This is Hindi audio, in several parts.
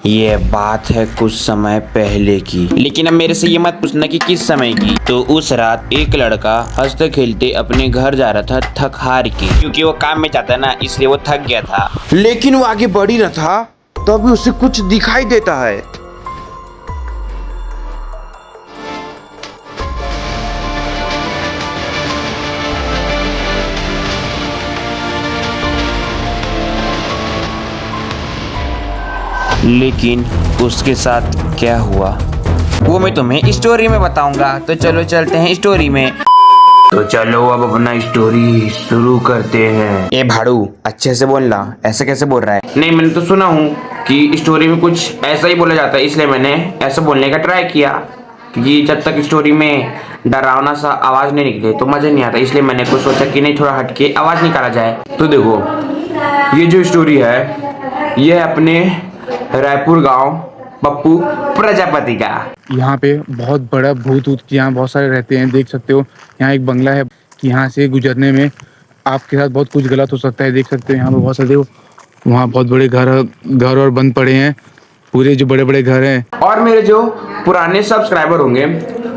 ये बात है कुछ समय पहले की, लेकिन अब मेरे से ये मत पूछना कि किस समय की। तो उस रात एक लड़का हंसते खेलते अपने घर जा रहा था थक हार के, क्योंकि वो काम में जाता ना इसलिए वो थक गया था। लेकिन वो आगे बढ़ ही रहा था तभी उसे कुछ दिखाई देता है। लेकिन उसके साथ क्या हुआ वो मैं तुम्हें स्टोरी में बताऊंगा। तो चलो चलते हैं स्टोरी में। तो चलो अब अपना स्टोरी शुरू करते हैं। ए भाड़ू अच्छे से बोलना, ऐसे कैसे बोल रहा है? नहीं, मैंने तो सुना हूँ कि स्टोरी में कुछ ऐसा ही बोला जाता है, इसलिए मैंने ऐसा बोलने का ट्राई किया, क्योंकि जब तक स्टोरी में डरावना सा आवाज नहीं निकले तो मजा नहीं आता। इसलिए मैंने कुछ सोचा कि नहीं, थोड़ा हटके आवाज निकाला जाए। तो देखो, ये जो स्टोरी है ये है अपने रायपुर गांव पप्पू प्रजापति का। यहाँ पे बहुत बड़ा भूत ऊत यहाँ बहुत सारे रहते हैं, देख सकते हो। यहाँ एक बंगला है कि यहाँ से गुजरने में आपके साथ बहुत कुछ गलत हो सकता है। देख सकते हो यहाँ पे बहुत सारे, वहाँ बहुत बड़े घर और बंद पड़े हैं, पूरे जो बड़े बड़े घर हैं। और मेरे जो पुराने सब्सक्राइबर होंगे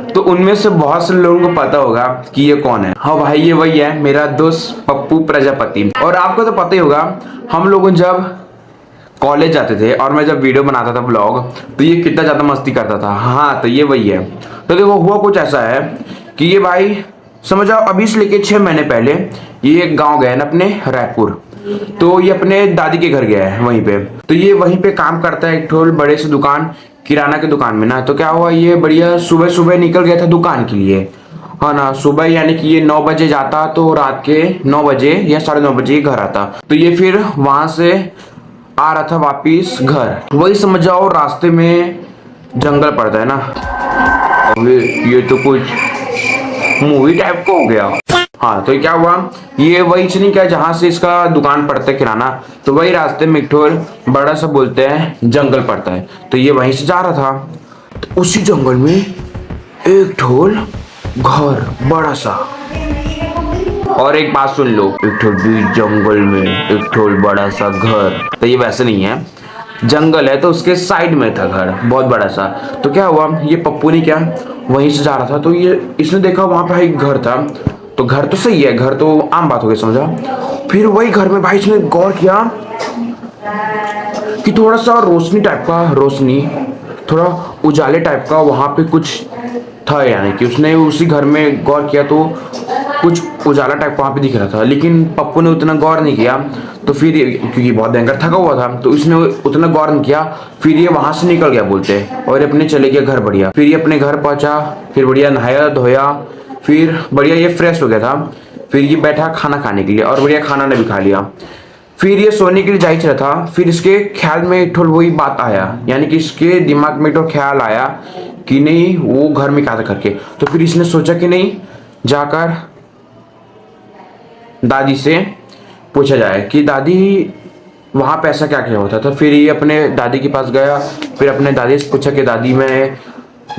तो उनमें से बहुत से लोगों को पता होगा कि ये कौन है। हाँ भाई, ये वही है, मेरा दोस्त पप्पू प्रजापति। और आपको तो पता ही होगा, हम लोग जब कॉलेज जाते थे और मैं जब वीडियो बनाता था ब्लॉग, तो ये कितना ज्यादा मस्ती करता था। हाँ, तो ये वही है। तो देखो, हुआ कुछ ऐसा है कि ये भाई समझ जाओ अभी से लेके 6 महीने पहले ये एक गांव गया ना अपने रायपुर। तो ये अपने दादी के घर गया है वहीं पे। तो ये वहीं पे काम करता है, एक ठोल बड़े से दुकान, किराना के दुकान में ना। तो क्या हुआ, ये बढ़िया सुबह सुबह निकल गया था दुकान के लिए। हाँ ना, सुबह यानी कि ये 9 बजे जाता तो रात के 9 बजे या 9:30 बजे घर आता। तो ये फिर वहां से आ रहा था वापिस घर। वही समझ जाओ, रास्ते में जंगल पड़ता है ना। अबे ये तो कुछ मूवी टाइप का हो गया। हाँ, तो क्या हुआ, ये वही से नहीं क्या जहां से इसका दुकान पड़ता है किराना, तो वही रास्ते में एक ठोल बड़ा सा बोलते हैं जंगल पड़ता है। तो ये वहीं से जा रहा था। तो उसी जंगल में एक ठोल घर बड़ा सा। और एक बात सुन लो, एक ठोल बीच जंगल में एक ठोल बड़ा सा घर। तो ये वैसे नहीं है, जंगल है तो उसके साइड में था घर बहुत बड़ा सा। तो क्या हुआ, ये पप्पू ने क्या वहीं से जा रहा था, तो ये इसने देखा वहां पे एक घर था। तो घर तो सही है, घर तो आम बात हो गई समझा। फिर वही घर में भाई इसने गौर किया कि थोड़ा सा रोशनी टाइप का, रोशनी थोड़ा उजाले टाइप का वहां पे कुछ था। यानी कि उसने उसी घर में गौर किया तो कुछ उजाला टाइप वहां पे दिख रहा था। लेकिन पप्पू ने उतना गौर नहीं किया। तो फिर क्योंकि बहुत भयंकर थका हुआ था तो इसने उतना गौर नहीं किया। फिर ये वहां से निकल गया बोलते, और अपने चले गया घर बढ़िया। फिर ये अपने घर पहुंचा, फिर बढ़िया नहाया धोया, फिर बढ़िया ये फ्रेश हो गया था। फिर ये बैठा खाना खाने के लिए और बढ़िया खाना ने भी खा लिया। फिर ये सोने के लिए जा ही रहा था। फिर इसके ख्याल में एक ठोल वही बात आया, यानी कि इसके दिमाग में एक ठोल ख्याल आया कि नहीं वो घर में क्या था करके। तो फिर इसने सोचा कि नहीं जाकर दादी से पूछा जाए कि दादी वहां पे ऐसा क्या क्या होता था। फिर ये अपने दादी के पास गया, फिर अपने दादी से पूछा कि दादी मैं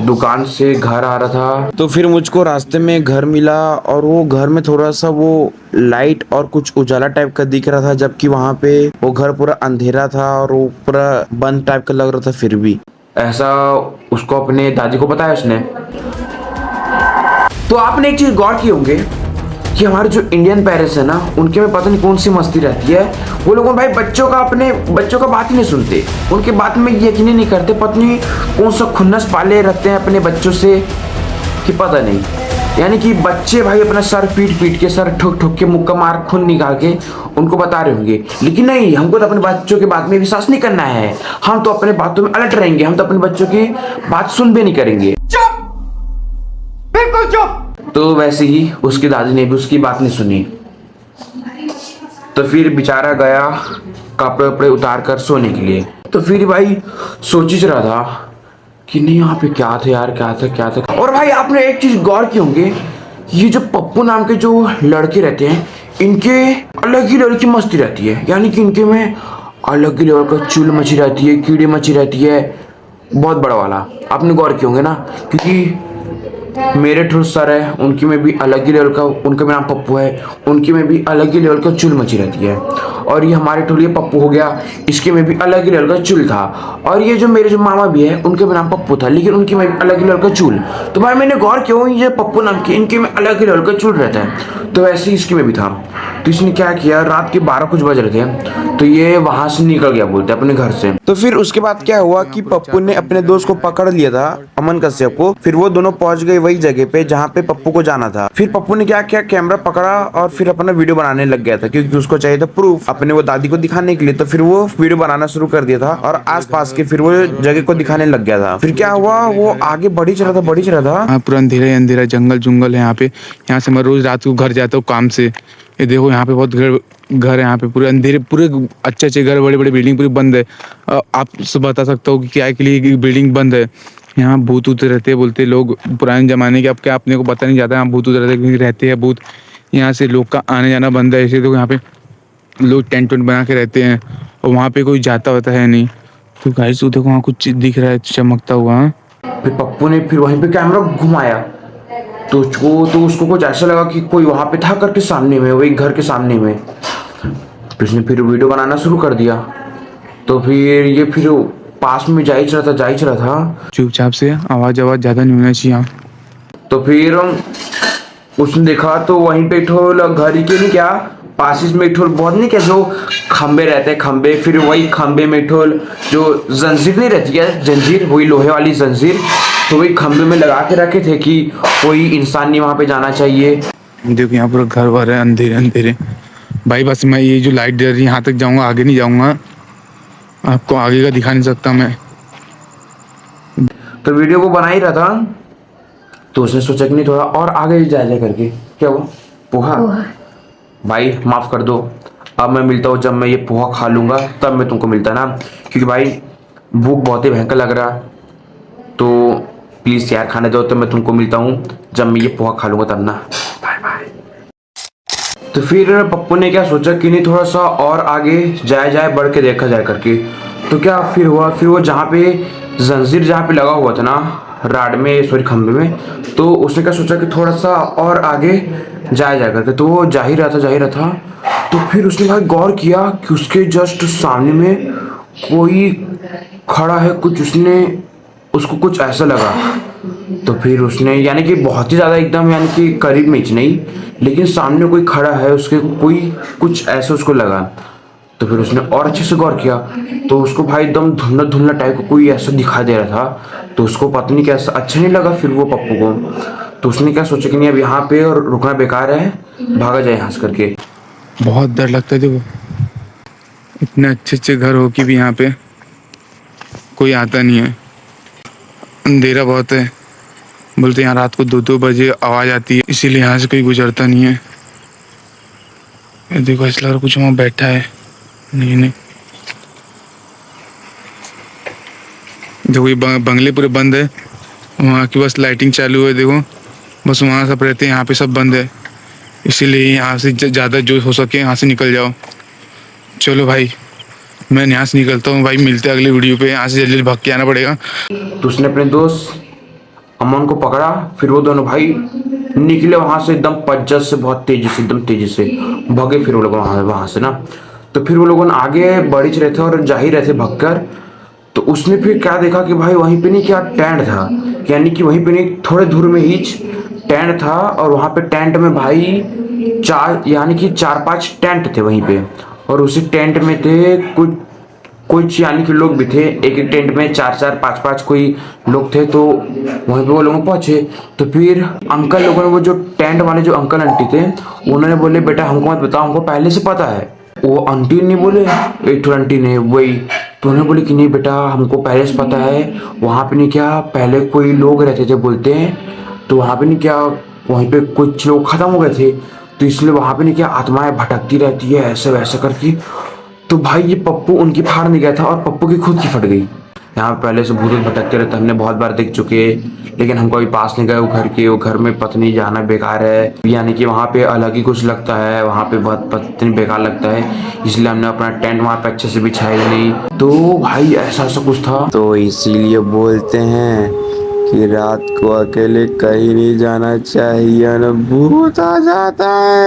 दुकान से घर आ रहा था, तो फिर मुझको रास्ते में घर मिला और वो घर में थोड़ा सा वो लाइट और कुछ उजाला टाइप का दिख रहा था, जबकि वहां पे वो घर पूरा अंधेरा था और वो पूरा बंद टाइप का लग रहा था। फिर भी ऐसा उसको अपने दादी को बताया उसने। तो आपने एक चीज गौर किए होंगे कि हमारे जो इंडियन पेरेंट्स है ना, उनके में पता नहीं कौन सी मस्ती रहती है। वो लोग भाई अपने बच्चों का बात ही नहीं सुनते, उनके बात में यकीन ही नहीं करते। पत्नी कौन सा खुन्नस पाले रखते हैं अपने बच्चों से कि पता नहीं। यानी कि बच्चे भाई अपना सर पीट पीट के, सर ठोक ठोक के, मुक्का मार खून निकाल के उनको बता रहे होंगे। लेकिन नहीं, हमको तो अपने बच्चों की बात में विश्वास नहीं करना है। हम तो अपने बातों में अलर्ट रहेंगे, हम तो अपने बच्चों की बात सुन भी नहीं करेंगे। चुप, बिल्कुल चुप। तो वैसे ही उसकी दादी ने भी उसकी बात नहीं सुनी। तो फिर बेचारा गया कपड़े वपड़े उतार कर सोने के लिए। तो फिर भाई सोच ही रहा था कि नहीं यहाँ पे क्या था यार, क्या था। और भाई आपने एक चीज गौर की होंगे, ये जो पप्पू नाम के जो लड़के रहते हैं, इनके अलग ही लेवल की मस्ती रहती है। यानी कि इनके में अलग ही लेवल का चुल मची रहती है, कीड़े मची रहती है, बहुत बड़ा वाला। आपने गौर किए होंगे ना, क्योंकि मेरे ठुर सर है, उनकी में भी अलग ही लेवल का, उनका भी नाम पप्पू है, उनकी में भी अलग ही लेवल का चुल मची रहती है। और ये हमारे ठुर ये पप्पू हो गया, इसके में भी अलग ही लेवल का चुल था। और ये जो मेरे जो मामा भी है, उनके भी नाम पप्पू था, लेकिन उनकी में भी अलग ही लेवल का चुल। तो भाई मैंने गौर किया, ये पप्पू नाम के इनके में अलग ही लेवल का चुल रहता है। तो ऐसे ही इसकी में भी था। तो इसने क्या किया, रात के 12 कुछ बज रहे थे, तो ये वहां से निकल गया बोलते अपने घर से। तो फिर उसके बाद क्या हुआ कि पप्पू ने अपने दोस्त को पकड़ लिया था, अमन कश्यप को। फिर वो दोनों पहुंच गए वही जगह पे जहाँ पे पप्पू को जाना था। फिर पप्पू ने क्या किया, कैमरा पकड़ा और फिर अपना वीडियो बनाने लग गया था, क्योंकि उसको चाहिए था प्रूफ अपने वो दादी को दिखाने के लिए। तो फिर वो वीडियो बनाना शुरू कर दिया था और आसपास के फिर वो जगह को दिखाने लग गया था। फिर क्या हुआ, वो आगे बढ़ी चला था, बढ़ी चला था। हाँ, पूरा अंधेरा ही अंधेरा, जंगल जुंगल है यहाँ पे। यहाँ से मैं रोज रात को घर जाता हूँ काम से। ये देखो यहाँ पे बहुत घर है, यहाँ पे पूरे अंधेरे, पूरे अच्छे अच्छे घर, बड़े बड़े बिल्डिंग पूरी बंद है। आप सब बता सकता हो कि क्या के लिए बिल्डिंग बंद है। यहाँ भूत ऊत रहते हैं बोलते लोग पुराने जमाने के। अब क्या अपने को पता नहीं जाता, यहाँ भूत ऊत रहते हैं भूत। यहाँ से लोग का आने जाना बंद है। ऐसे तो यहाँ पे लोग टेंट वेंट बना के रहते हैं और वहाँ पे कोई जाता होता है नहीं। तो गाइस देखो वहाँ कुछ दिख रहा है चमकता हुआ। फिर पप्पू ने फिर वहीं पे कैमरा घुमाया, तो उसको कुछ ऐसा लगा कि कोई वहां पे था करके सामने में, वही घर के सामने में। तो उसने फिर वीडियो बनाना शुरू कर दिया। तो फिर ये फिर पास में जा ही रहा था। चुपचाप से, आवाज ज्यादा नहीं होना चाहिए। तो फिर उसने देखा तो वहीं पे ठोल घर के नहीं क्या पासिस में ठोल बहुत नहीं क्या जो खंबे रहते हैं, खंबे, फिर वही खंबे में ठोल जो जंजीर नहीं रहती है, जंजीर, वही लोहे वाली जंजीर, तो वही खंबे में लगा के रखे थे कि कोई इंसान नहीं वहां पे जाना चाहिए। देखो यहाँ पूरा घर वर है, अंधेरे अंधेरे। भाई बस मैं ये जो लाइट जल रही है यहाँ तक जाऊंगा, आगे नहीं जाऊंगा। आपको आगे का दिखा नहीं सकता मैं। तो वीडियो को बना ही रहा था, तो उसने सोचा कि नहीं थोड़ा और आगे जा करके। क्या हुआ, पोहा? भाई माफ कर दो, अब मैं मिलता हूँ जब मैं ये पोहा खा लूंगा, तब मैं तुमको मिलता ना, क्योंकि भाई भूख बहुत ही भयंकर लग रहा। तो प्लीज यार खाने दो, तो मैं तुमको मिलता हूँ जब मैं ये पोहा खा लूंगा तब ना। Bye bye. तो फिर पप्पू ने क्या सोचा कि नहीं थोड़ा सा और आगे जाए बढ़ के देखा जाए करके। तो क्या फिर हुआ, फिर वो जहाँ पे जंजीर जहाँ पे लगा हुआ था ना राड में, सॉरी खंबे में, तो उसने क्या सोचा कि थोड़ा सा और आगे जाए करके। तो वो जा ही रहा था। तो फिर उसने भाई गौर किया कि उसके जस्ट सामने में कोई खड़ा है, कुछ उसको कुछ ऐसा लगा। तो फिर उसने यानी कि बहुत ही ज़्यादा एकदम यानी कि करीब में ही नहीं, लेकिन सामने कोई खड़ा है, उसके कोई कुछ ऐसा उसको लगा। तो फिर उसने और अच्छे से गौर किया, तो उसको भाई एकदम धुंधला धुंधला टाइप का कोई ऐसा दिखाई दे रहा था। तो उसको पता नहीं कैसा अच्छा नहीं लगा फिर वो पप्पू को। तो उसने क्या सोचा कि नहीं अब यहाँ पे और रुकना बेकार है, भागा जाए यहाँ से करके। बहुत डर लगता है। देखो इतने अच्छे अच्छे घर हो कि भी यहाँ पे कोई आता नहीं है, अंधेरा बहुत है। बोलते यहाँ रात को 2-2 बजे आवाज आती है, इसीलिए यहाँ से कोई गुजरता नहीं है। ये देखो ऐसा लग रहा कुछ वहाँ बैठा है। नहीं देखो ये बंगले पूरे बंद है, वहाँ की बस लाइटिंग चालू है। देखो बस वहाँ सब रहते हैं, यहाँ पे सब बंद है। इसीलिए यहाँ से ज़्यादा जो हो सके यहाँ से निकल जाओ। चलो भाई मैं यहाँ से निकलता हूँ भाई, मिलते हैं अगले वीडियो पे। यहाँ से जल्दी भाग के आना पड़ेगा। तो उसने अपने दोस्त अमन को पकड़ा, फिर वो दोनों भाई निकले वहां से एकदम पज्जत से, बहुत तेजी से, एकदम तेजी से भागे। फिर वो लोग वहां से ना, तो फिर वो लोग आगे बढ़ रहे थे और जा ही रहे थे भगकर। तो उसने फिर क्या देखा कि भाई वहीं पे नहीं क्या टेंट था, यानी कि वहीं पे नहीं थोड़े दूर में ही टेंट था। और वहां पे टेंट में भाई 4-5 टेंट थे वहीं पे, और उसी टेंट में थे कुछ यानी कि लोग भी थे। एक टेंट में 4-4, 5-5 कोई लोग थे। तो वहीं पे वो लोग पहुंचे। तो फिर अंकल लोगों ने, वो जो टेंट वाले जो अंकल आंटी थे, उन्होंने बोले बेटा हमको मत बताओ, हमको पहले से पता है। वो आंटी ने बोले, एक आंटी ने वही, तो उन्होंने बोले कि नहीं बेटा हमको पहले से पता है, वहाँ पे नहीं क्या पहले कोई लोग रहते थे बोलते हैं, तो वहाँ पे नहीं क्या वहीं पे कुछ लोग खत्म हो गए थे, तो इसलिए वहाँ पे नहीं क्या आत्माएं भटकती रहती है ऐसे वैसे करके। तो भाई ये पप्पू उनकी फाड़ नहीं गया था और पप्पू की खुद की फट गई। यहाँ पहले से भूत भटकते रहते हमने बहुत बार देख चुके, लेकिन हम कभी पास नहीं गए वो घर में पत्नी जाना बेकार है, यानी कि वहाँ पे अलग ही कुछ लगता है, वहाँ पे बहुत पत्नी बेकार लगता है, इसलिए हमने अपना टेंट वहाँ पे अच्छे से बिछाया नहीं। तो भाई ऐसा कुछ था। तो इसीलिए बोलते हैं कि रात को अकेले कहीं नहीं जाना चाहिए, न भूत आ जाता है।